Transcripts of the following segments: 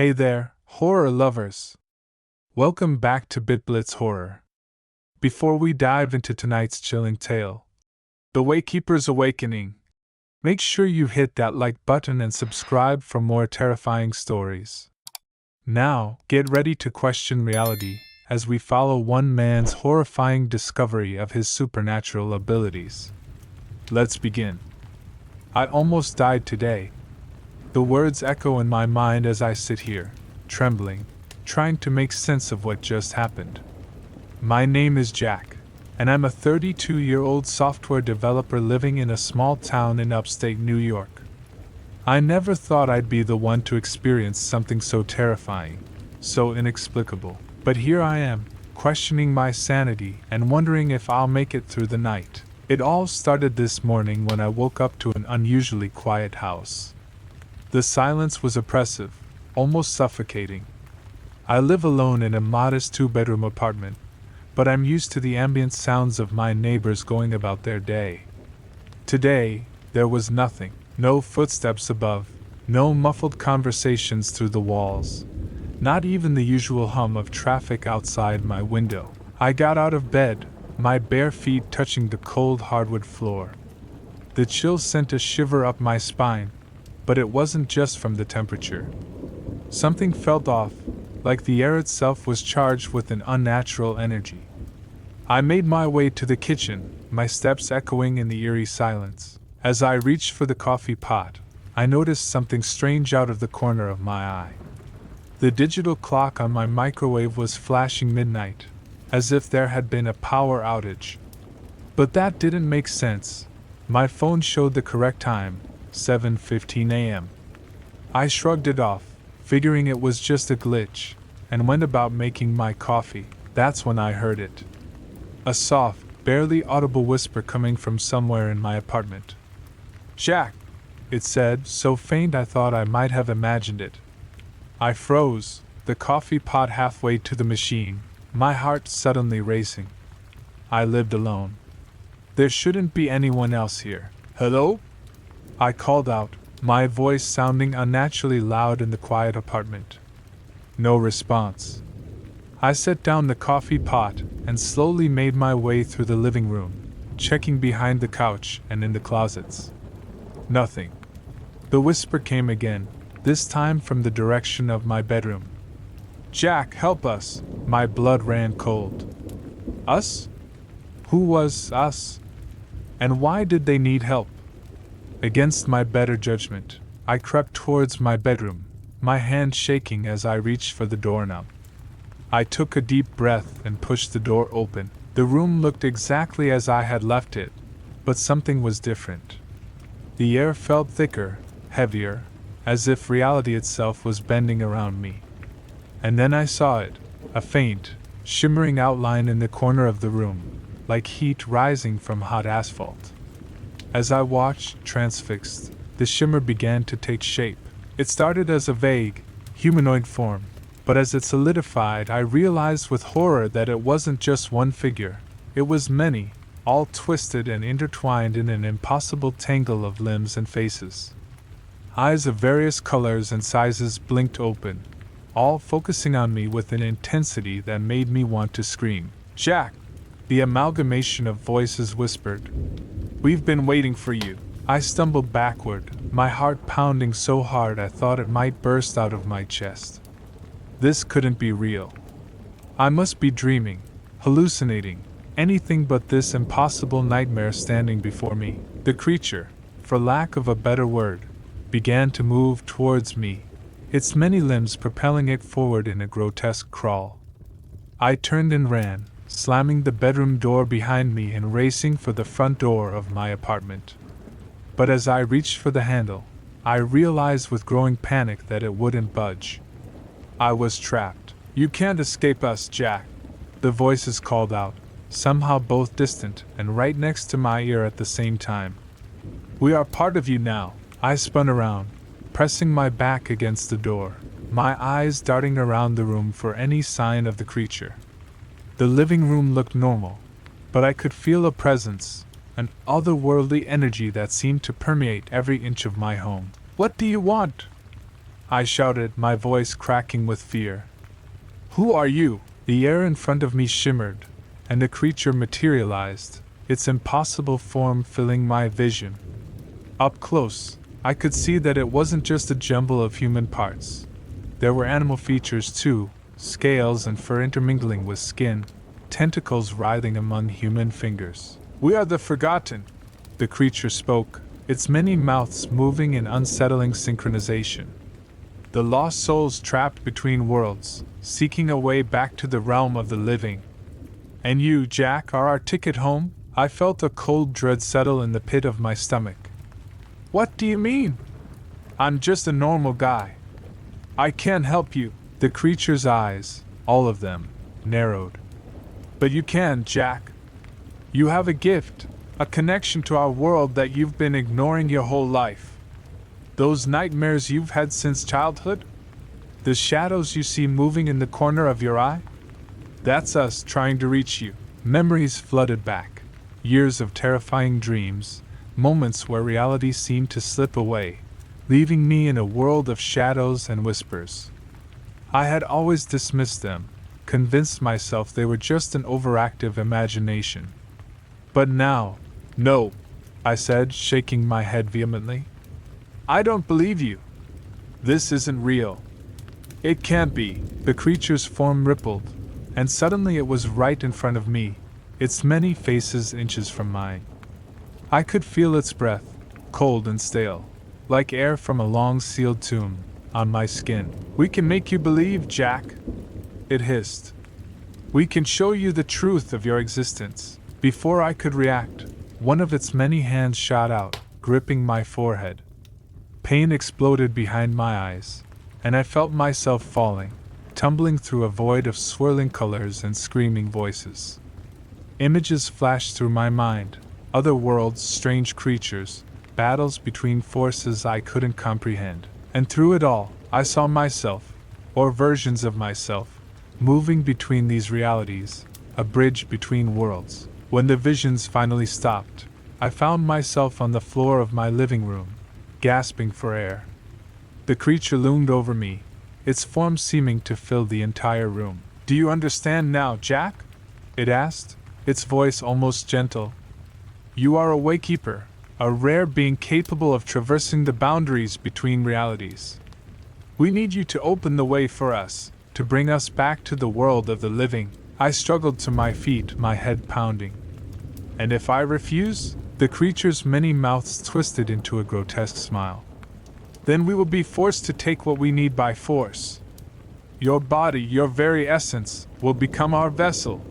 Hey there, horror lovers! Welcome back to BitBlitz Horror. Before we dive into tonight's chilling tale, The Waykeeper's Awakening, make sure you hit that like button and subscribe for more terrifying stories. Now, get ready to question reality as we follow one man's horrifying discovery of his supernatural abilities. Let's begin. I almost died today. The words echo in my mind as I sit here, trembling, trying to make sense of what just happened. My name is Jack, and I'm a 32-year-old software developer living in a small town in upstate New York. I never thought I'd be the one to experience something so terrifying, so inexplicable, but here I am, questioning my sanity and wondering if I'll make it through the night. It all started this morning when I woke up to an unusually quiet house. The silence was oppressive, almost suffocating. I live alone in a modest 2-bedroom apartment, but I'm used to the ambient sounds of my neighbors going about their day. Today, there was nothing, no footsteps above, no muffled conversations through the walls, not even the usual hum of traffic outside my window. I got out of bed, my bare feet touching the cold hardwood floor. The chill sent a shiver up my spine. But it wasn't just from the temperature. Something felt off, like the air itself was charged with an unnatural energy. I made my way to the kitchen, my steps echoing in the eerie silence. As I reached for the coffee pot, I noticed something strange out of the corner of my eye. The digital clock on my microwave was flashing midnight, as if there had been a power outage. But that didn't make sense. My phone showed the correct time, 7:15 a.m. I shrugged it off, figuring it was just a glitch, and went about making my coffee. That's when I heard it. A soft, barely audible whisper coming from somewhere in my apartment. "Jack," it said, so faint I thought I might have imagined it. I froze, the coffee pot halfway to the machine, my heart suddenly racing. I lived alone. There shouldn't be anyone else here. "Hello?" I called out, my voice sounding unnaturally loud in the quiet apartment. No response. I set down the coffee pot and slowly made my way through the living room, checking behind the couch and in the closets. Nothing. The whisper came again, this time from the direction of my bedroom. "Jack, help us!" My blood ran cold. Us? Who was us? And why did they need help? Against my better judgment, I crept towards my bedroom, my hand shaking as I reached for the doorknob. I took a deep breath and pushed the door open. The room looked exactly as I had left it, but something was different. The air felt thicker, heavier, as if reality itself was bending around me. And then I saw it, a faint, shimmering outline in the corner of the room, like heat rising from hot asphalt. As I watched, transfixed, the shimmer began to take shape. It started as a vague, humanoid form, but as it solidified, I realized with horror that it wasn't just one figure. It was many, all twisted and intertwined in an impossible tangle of limbs and faces. Eyes of various colors and sizes blinked open, all focusing on me with an intensity that made me want to scream. "Jack!" The amalgamation of voices whispered. "We've been waiting for you." I stumbled backward, my heart pounding so hard I thought it might burst out of my chest. This couldn't be real. I must be dreaming, hallucinating, anything but this impossible nightmare standing before me. The creature, for lack of a better word, began to move towards me, its many limbs propelling it forward in a grotesque crawl. I turned and ran, slamming the bedroom door behind me and racing for the front door of my apartment. But as I reached for the handle, I realized with growing panic that it wouldn't budge. I was trapped. "You can't escape us, Jack," the voices called out, somehow both distant and right next to my ear at the same time. "We are part of you now." I spun around, pressing my back against the door, my eyes darting around the room for any sign of the creature. The living room looked normal, but I could feel a presence, an otherworldly energy that seemed to permeate every inch of my home. "What do you want?" I shouted, my voice cracking with fear. Who are you? The air in front of me shimmered, and the creature materialized, its impossible form filling my vision. Up close, I could see that it wasn't just a jumble of human parts. There were animal features too, scales and fur intermingling with skin, tentacles writhing among human fingers. We are the Forgotten, the creature spoke, its many mouths moving in unsettling synchronization. The lost souls trapped between worlds, seeking a way back to the realm of the living. And you, Jack, are our ticket home? I felt a cold dread settle in the pit of my stomach. What do you mean? I'm just a normal guy. I can't help you. The creature's eyes, all of them, narrowed. But you can, Jack. You have a gift, a connection to our world that you've been ignoring your whole life. Those nightmares you've had since childhood? The shadows you see moving in the corner of your eye? That's us trying to reach you. Memories flooded back. Years of terrifying dreams, moments where reality seemed to slip away, leaving me in a world of shadows and whispers. I had always dismissed them, convinced myself they were just an overactive imagination. But now, no, I said, shaking my head vehemently. I don't believe you. This isn't real. It can't be. The creature's form rippled, and suddenly it was right in front of me, its many faces inches from mine. I could feel its breath, cold and stale, like air from a long-sealed tomb, on my skin. We can make you believe, Jack, it hissed. We can show you the truth of your existence. Before I could react, one of its many hands shot out, gripping my forehead. Pain exploded behind my eyes, and I felt myself falling, tumbling through a void of swirling colors and screaming voices. Images flashed through my mind, other worlds, strange creatures, battles between forces I couldn't comprehend. And through it all, I saw myself, or versions of myself, moving between these realities, a bridge between worlds. When the visions finally stopped, I found myself on the floor of my living room, gasping for air. The creature loomed over me, its form seeming to fill the entire room. Do you understand now, Jack? It asked, its voice almost gentle. You are a Waykeeper, a rare being capable of traversing the boundaries between realities. We need you to open the way for us, to bring us back to the world of the living. I struggled to my feet, my head pounding. And if I refuse? The creature's many mouths twisted into a grotesque smile. Then we will be forced to take what we need by force. Your body, your very essence, will become our vessel.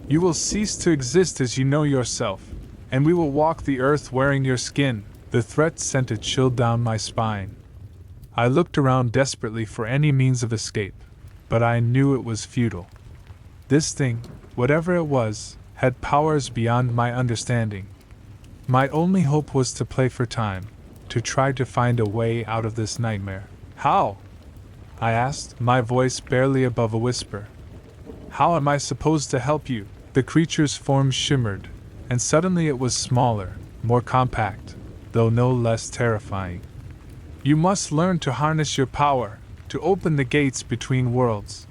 You will cease to exist as you know yourself, and we will walk the earth wearing your skin. The threat sent a chill down my spine. I looked around desperately for any means of escape, but I knew it was futile. This thing, whatever it was, had powers beyond my understanding. My only hope was to play for time, to try to find a way out of this nightmare. How? I asked, my voice barely above a whisper. How am I supposed to help you? The creature's form shimmered, and suddenly it was smaller, more compact, though no less terrifying. You must learn to harness your power, to open the gates between worlds.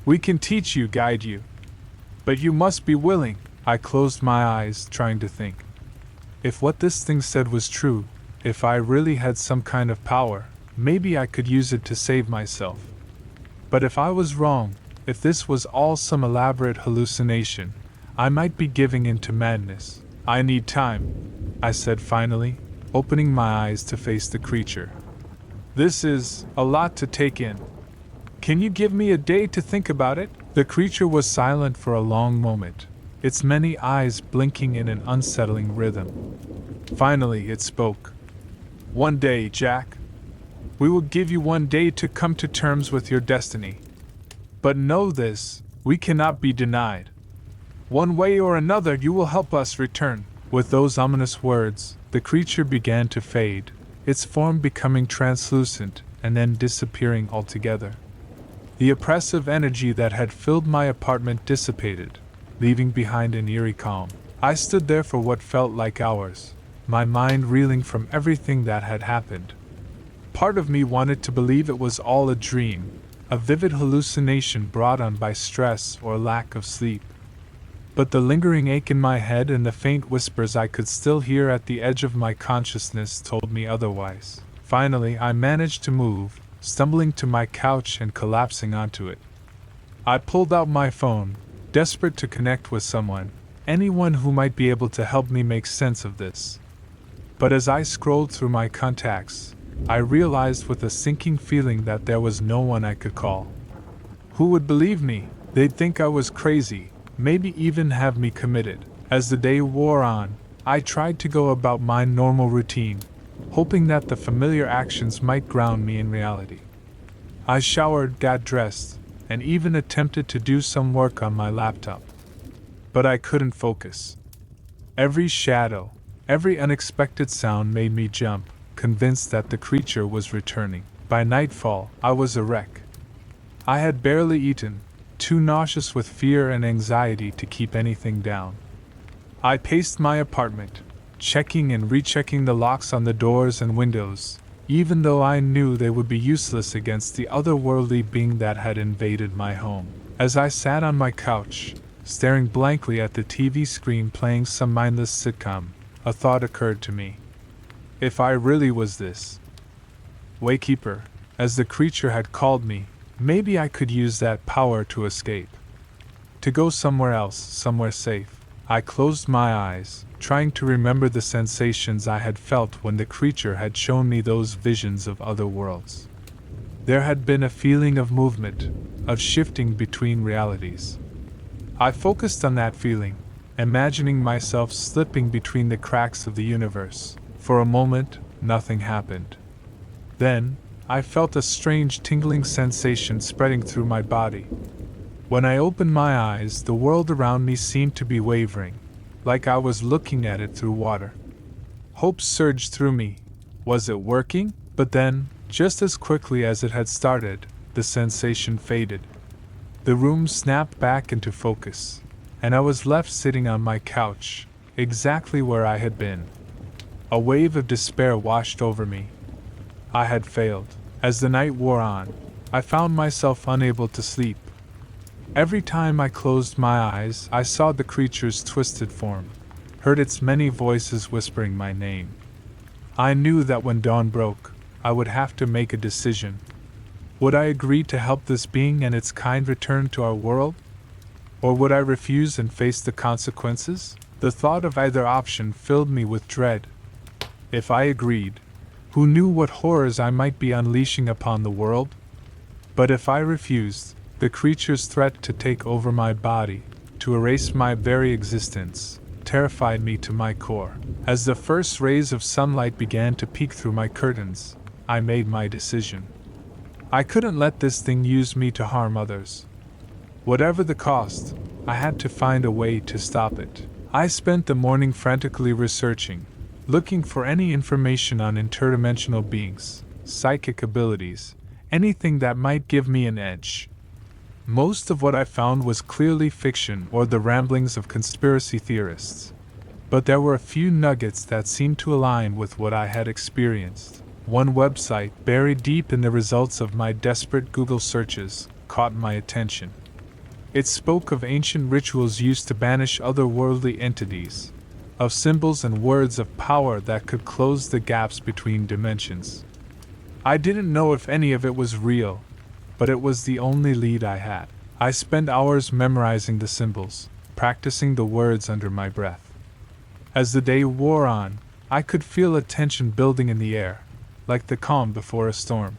We can teach you, guide you. But you must be willing. I closed my eyes, trying to think. If what this thing said was true, if I really had some kind of power, maybe I could use it to save myself. But if I was wrong, if this was all some elaborate hallucination, I might be giving in to madness. I need time, I said finally, opening my eyes to face the creature. This is a lot to take in. Can you give me a day to think about it? The creature was silent for a long moment, its many eyes blinking in an unsettling rhythm. Finally, it spoke. One day, Jack. We will give you one day to come to terms with your destiny. But know this, we cannot be denied. One way or another you will help us return. With those ominous words, the creature began to fade, its form becoming translucent and then disappearing altogether. The oppressive energy that had filled my apartment dissipated, leaving behind an eerie calm. I stood there for what felt like hours, my mind reeling from everything that had happened. Part of me wanted to believe it was all a dream, a vivid hallucination brought on by stress or lack of sleep. But the lingering ache in my head and the faint whispers I could still hear at the edge of my consciousness told me otherwise. Finally, I managed to move, stumbling to my couch and collapsing onto it. I pulled out my phone, desperate to connect with someone, anyone who might be able to help me make sense of this. But as I scrolled through my contacts, I realized with a sinking feeling that there was no one I could call. Who would believe me? They'd think I was crazy, maybe even have me committed. As the day wore on, I tried to go about my normal routine, hoping that the familiar actions might ground me in reality. I showered, got dressed, and even attempted to do some work on my laptop. But I couldn't focus. Every shadow, every unexpected sound made me jump, convinced that the creature was returning. By nightfall, I was a wreck. I had barely eaten, too nauseous with fear and anxiety to keep anything down. I paced my apartment, checking and rechecking the locks on the doors and windows, even though I knew they would be useless against the otherworldly being that had invaded my home. As I sat on my couch, staring blankly at the TV screen playing some mindless sitcom, a thought occurred to me. If I really was this Waykeeper, as the creature had called me, maybe I could use that power to escape. To go somewhere else, somewhere safe. I closed my eyes, trying to remember the sensations I had felt when the creature had shown me those visions of other worlds. There had been a feeling of movement, of shifting between realities. I focused on that feeling, imagining myself slipping between the cracks of the universe. For a moment, nothing happened. Then, I felt a strange tingling sensation spreading through my body. When I opened my eyes, the world around me seemed to be wavering, like I was looking at it through water. Hope surged through me. Was it working? But then, just as quickly as it had started, the sensation faded. The room snapped back into focus, and I was left sitting on my couch, exactly where I had been. A wave of despair washed over me. I had failed. As the night wore on, I found myself unable to sleep. Every time I closed my eyes, I saw the creature's twisted form, heard its many voices whispering my name. I knew that when dawn broke, I would have to make a decision. Would I agree to help this being and its kind return to our world? Or would I refuse and face the consequences? The thought of either option filled me with dread. If I agreed, who knew what horrors I might be unleashing upon the world? But if I refused, the creature's threat to take over my body, to erase my very existence, terrified me to my core. As the first rays of sunlight began to peek through my curtains, I made my decision. I couldn't let this thing use me to harm others. Whatever the cost, I had to find a way to stop it. I spent the morning frantically researching, looking for any information on interdimensional beings, psychic abilities, anything that might give me an edge. Most of what I found was clearly fiction or the ramblings of conspiracy theorists. But there were a few nuggets that seemed to align with what I had experienced. One website, buried deep in the results of my desperate Google searches, caught my attention. It spoke of ancient rituals used to banish otherworldly entities, of symbols and words of power that could close the gaps between dimensions. I didn't know if any of it was real, but it was the only lead I had. I spent hours memorizing the symbols, practicing the words under my breath. As the day wore on, I could feel a tension building in the air, like the calm before a storm.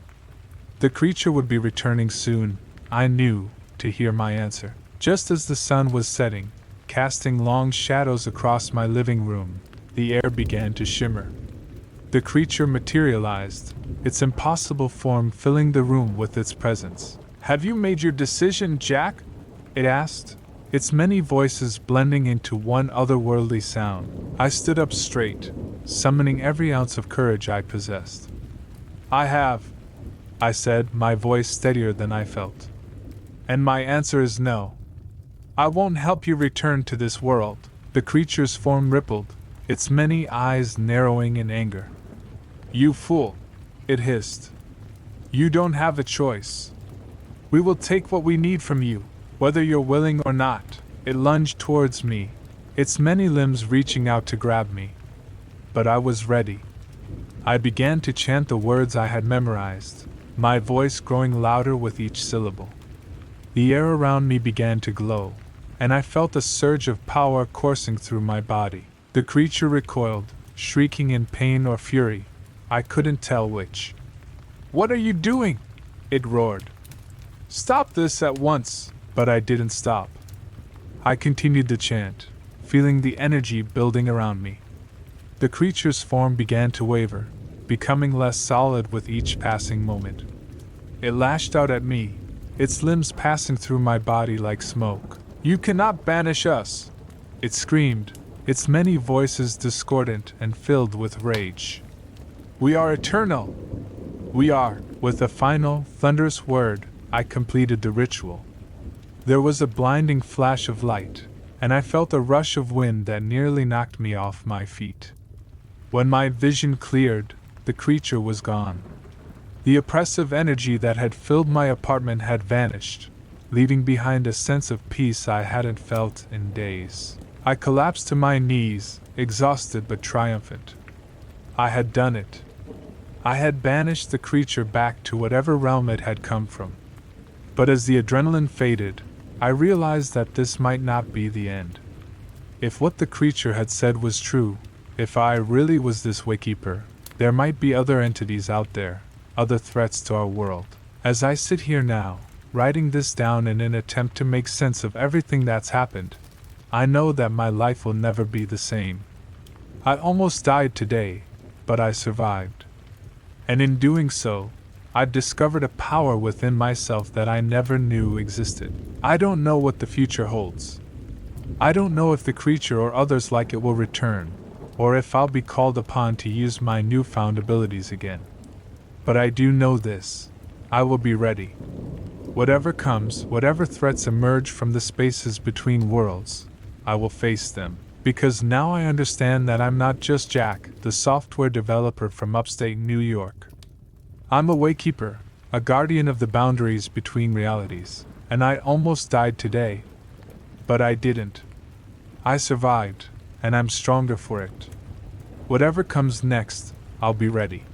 The creature would be returning soon, I knew, to hear my answer. Just as the sun was setting, casting long shadows across my living room, the air began to shimmer. The creature materialized, its impossible form filling the room with its presence. "Have you made your decision, Jack?" it asked, its many voices blending into one otherworldly sound. I stood up straight, summoning every ounce of courage I possessed. "I have," I said, my voice steadier than I felt. "And my answer is no. I won't help you return to this world." The creature's form rippled, its many eyes narrowing in anger. "You fool! it hissed. You don't have a choice. We will take what we need from you, whether you're willing or not. It lunged towards me, its many limbs reaching out to grab me. But I was ready. I began to chant the words I had memorized, my voice growing louder with each syllable. The air around me began to glow, and I felt a surge of power coursing through my body. The creature recoiled, shrieking in pain or fury. I couldn't tell which. What are you doing? It roared. Stop this at once! But I didn't stop. I continued to chant, feeling the energy building around me. The creature's form began to waver, becoming less solid with each passing moment. It lashed out at me, its limbs passing through my body like smoke. You cannot banish us! It screamed, its many voices discordant and filled with rage. We are eternal! We are. With a final, thunderous word, I completed the ritual. There was a blinding flash of light, and I felt a rush of wind that nearly knocked me off my feet. When my vision cleared, the creature was gone. The oppressive energy that had filled my apartment had vanished, leaving behind a sense of peace I hadn't felt in days. I collapsed to my knees, exhausted but triumphant. I had done it. I had banished the creature back to whatever realm it had come from. But as the adrenaline faded, I realized that this might not be the end. If what the creature had said was true, if I really was this Waykeeper, there might be other entities out there, other threats to our world. As I sit here now, writing this down in an attempt to make sense of everything that's happened, I know that my life will never be the same. I almost died today, but I survived. And in doing so, I've discovered a power within myself that I never knew existed. I don't know what the future holds. I don't know if the creature or others like it will return, or if I'll be called upon to use my newfound abilities again. But I do know this: I will be ready. Whatever comes, whatever threats emerge from the spaces between worlds, I will face them. Because now I understand that I'm not just Jack, the software developer from upstate New York. I'm a Waykeeper, a guardian of the boundaries between realities, and I almost died today. But I didn't. I survived, and I'm stronger for it. Whatever comes next, I'll be ready.